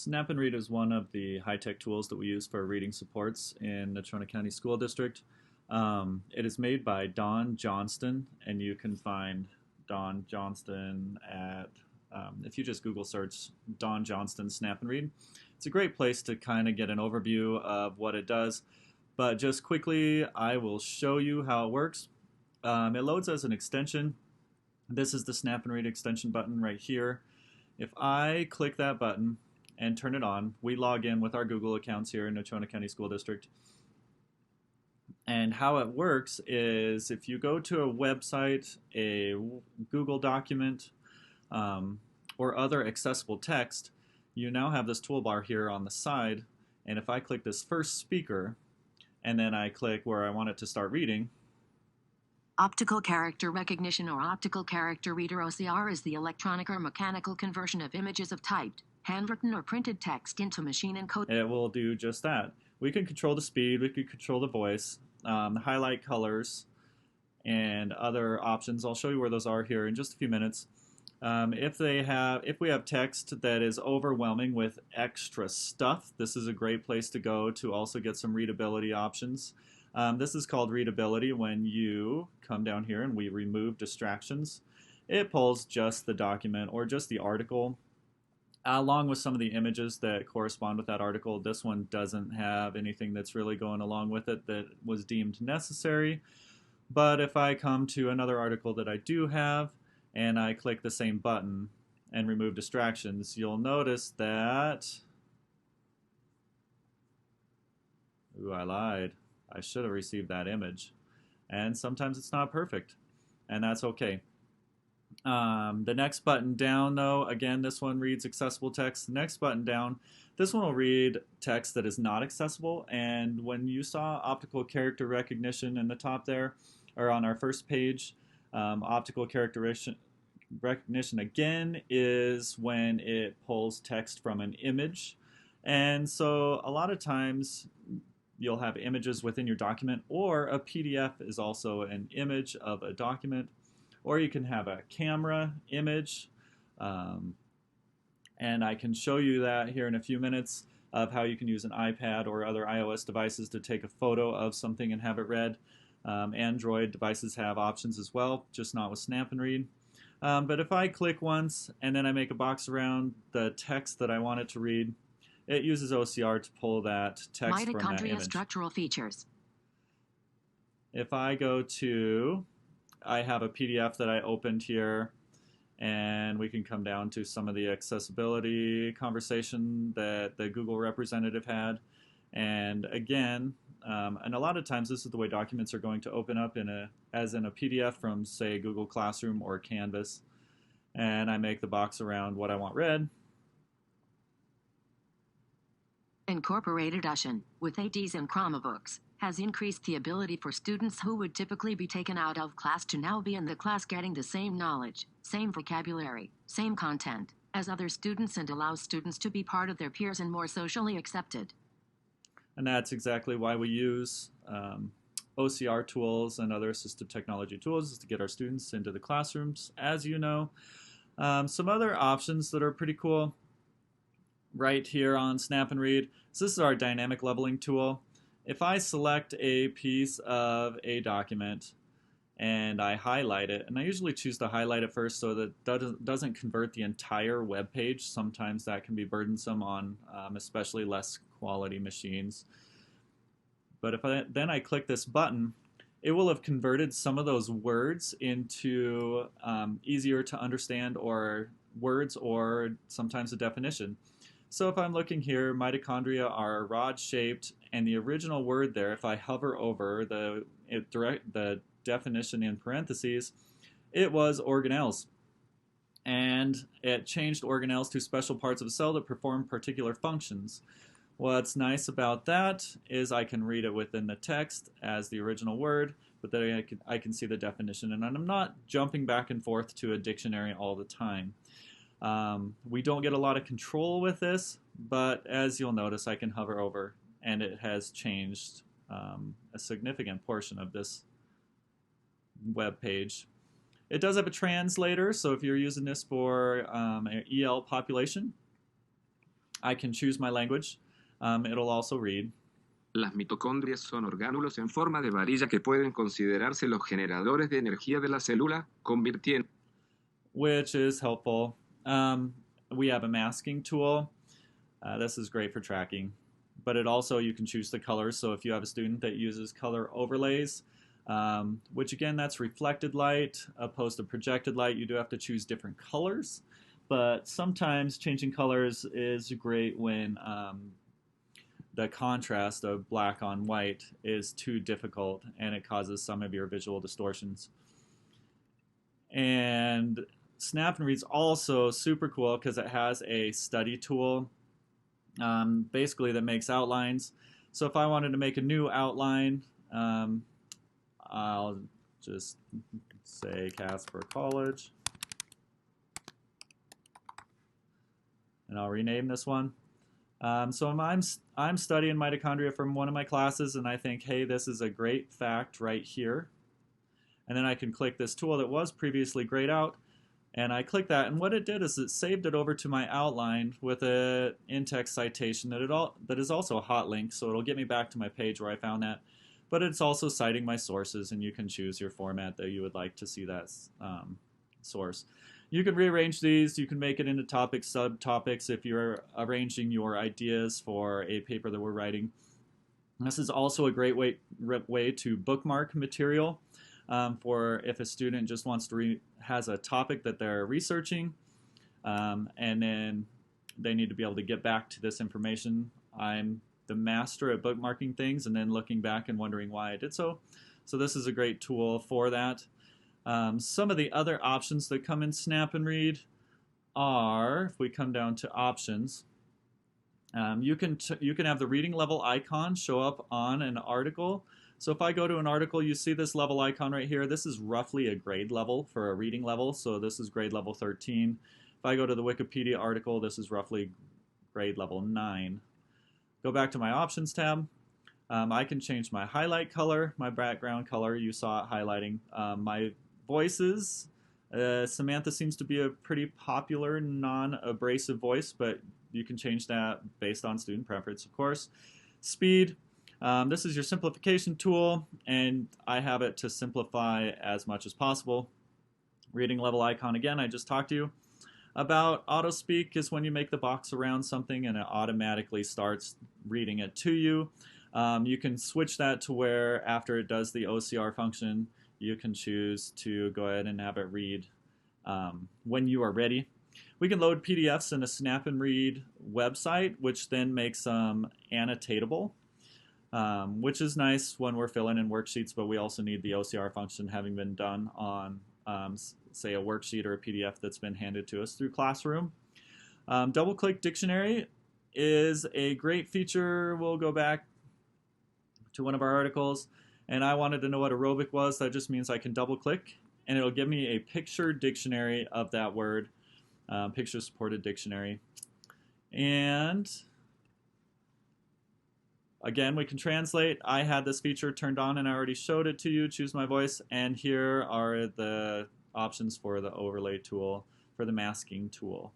Snap&Read is one of the high-tech tools that we use for reading supports in the Trona County School District. It is made by Don Johnston, and you can find Don Johnston at, if you just Google search Don Johnston Snap&Read. It's a great place to kind of get an overview of what it does, but just quickly, I will show you how it works. It loads as an extension. This is the Snap&Read extension button right here. If I click that button and turn it on, we log in with our Google accounts here in the Trona County School District. And how it works is if you go to a website, a Google document, or other accessible text, you now have this toolbar here on the side. And if I click this first speaker, and then I click where I want it to start reading, Optical character recognition or optical character reader OCR is the electronic or mechanical conversion of images of typed, handwritten or printed text into machine encoded. it will do just that. We can control the speed, we can control the voice, the highlight colors, and other options. I'll show you where those are here in just a few minutes. If we have text that is overwhelming with extra stuff, this is a great place to go to also get some readability options. This is called readability when you come down here and we remove distractions. It pulls just the document or just the article along with some of the images that correspond with that article. This one doesn't have anything that's really going along with it that was deemed necessary. But if I come to another article that I do have and I click the same button and remove distractions, you'll notice that, ooh, I lied. I should have received that image. And sometimes it's not perfect, and that's okay. The next button down, though, again, this one reads accessible text. The next button down, this one will read text that is not accessible. And when you saw optical character recognition in the top there, or on our first page, optical character recognition again is when it pulls text from an image. And so a lot of times you'll have images within your document, or a PDF is also an image of a document, or you can have a camera image, and I can show you that here in a few minutes of how you can use an iPad or other iOS devices to take a photo of something and have it read. Android devices have options as well, just not with Snap&Read. But if I click once and then I make a box around the text that I want it to read, it uses OCR to pull that text from that Mitochondria image. structural features. If I go to, I have a PDF that I opened here, and we can come down to some of the accessibility conversation that the Google representative had. And again, and a lot of times this is the way documents are going to open up as in a PDF from, say, Google Classroom or Canvas. And I make the box around what I want read. Incorporated Ocean, with ADs and Chromebooks, has increased the ability for students who would typically be taken out of class to now be in the class getting the same knowledge, same vocabulary, same content as other students, and allows students to be part of their peers and more socially accepted. And that's exactly why we use OCR tools and other assistive technology tools, is to get our students into the classrooms, as you know. Some other options that are pretty cool right here on Snap&Read. So this is our dynamic leveling tool. If I select a piece of a document and I highlight it, and I usually choose to highlight it first so that it doesn't convert the entire web page. Sometimes that can be burdensome on especially less quality machines. But if then I click this button, it will have converted some of those words into easier to understand or words, or sometimes a definition. So if I'm looking here, mitochondria are rod-shaped, and the original word there, if I hover over the definition in parentheses, it was organelles. And it changed organelles to special parts of a cell that perform particular functions. What's nice about that is I can read it within the text as the original word, but then I can see the definition, and I'm not jumping back and forth to a dictionary all the time. We don't get a lot of control with this, but as you'll notice, I can hover over, and it has changed a significant portion of this web page. It does have a translator, so if you're using this for an EL population, I can choose my language. It'll also read, Las mitocondrias son orgánulos en forma de varilla que pueden considerarse los generadores de energía de la célula, convirtiendo. which is helpful. We have a masking tool. This is great for tracking, but it also, you can choose the colors. So if you have a student that uses color overlays, which again, that's reflected light opposed to projected light, you do have to choose different colors. But sometimes changing colors is great when the contrast of black on white is too difficult and it causes some of your visual distortions. And Snap&Read's also super cool because it has a study tool, basically that makes outlines. So if I wanted to make a new outline, I'll just say Casper College, and I'll rename this one. So I'm studying mitochondria from one of my classes, and I think, hey, this is a great fact right here. And then I can click this tool that was previously grayed out, and I click that, and what it did is it saved it over to my outline with an in-text citation that is also a hot link, so it'll get me back to my page where I found that. But it's also citing my sources, and you can choose your format that you would like to see that source. You can rearrange these. You can make it into topics, subtopics if you're arranging your ideas for a paper that we're writing. This is also a great way to bookmark material for if a student just wants to has a topic that they're researching, and then they need to be able to get back to this information. I'm the master at bookmarking things and then looking back and wondering why I did so. So this is a great tool for that. Some of the other options that come in Snap&Read are, if we come down to options, you can have the reading level icon show up on an article. So if I go to an article, you see this level icon right here. This is roughly a grade level for a reading level. So this is grade level 13. If I go to the Wikipedia article, this is roughly grade level 9. Go back to my options tab. I can change my highlight color, my background color. You saw it highlighting. My voices. Samantha seems to be a pretty popular non-abrasive voice, but you can change that based on student preference, of course. Speed. This is your simplification tool, and I have it to simplify as much as possible. Reading level icon again, I just talked to you about. Auto speak is when you make the box around something and it automatically starts reading it to you. You can switch that to where after it does the OCR function, you can choose to go ahead and have it read when you are ready. We can load PDFs in a Snap&Read website, which then makes them annotatable, which is nice when we're filling in worksheets, but we also need the OCR function having been done on, say, a worksheet or a PDF that's been handed to us through Classroom. Double-click dictionary is a great feature. We'll go back to one of our articles, and I wanted to know what aerobic was. That just means I can double-click, and it'll give me a picture dictionary of that word, picture-supported dictionary. And again, we can translate. I had this feature turned on, and I already showed it to you. Choose my voice, and here are the options for the overlay tool, for the masking tool.